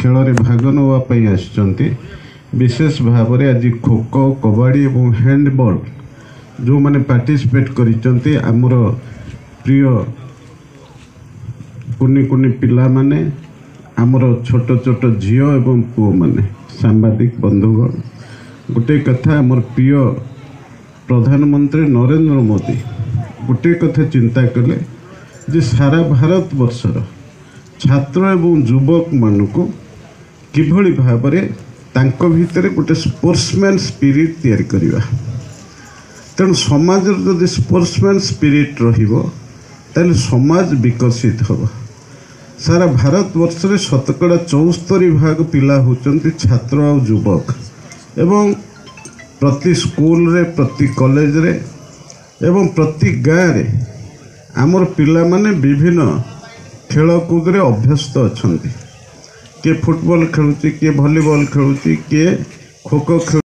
खेल रे भाग नापी आसचंती विशेष भाव में आज खो खो कबड्डी और हैंडबॉल जो मैंने पार्टिसिपेट करिसेंती आमर प्रिय कुनी कुनी पिला माने आमर छोट छोट झियो एवं पुओ माने सांबादिक बंधुगण गोटे कथा आमर प्रिय प्रधानमंत्री नरेंद्र मोदी गोटे कथा चिंता कले जे सारा भारत वर्षर छात्र एवं युवक मानक किभली भाव में तांको भितर गोटे स्पोर्ट्समैन स्पिरिट तैयारी करिवा तेणु समाज जदि स्पोर्ट्समैन स्पिरिट रहिबो ताले समाज विकसित होबो। सारा भारत वर्ष रे शतकड़ा 74 भाग पिला होचंती छात्र और युवक एवं प्रति स्कूल रे प्रति कॉलेज रे एवं प्रति गाँव रे आमर पिला माने विभिन्न खेलकूद रे अभ्यस्त अछंती। किए फुटबॉल खेलुची, किए वॉलीबॉल खेलुची, किए खो खो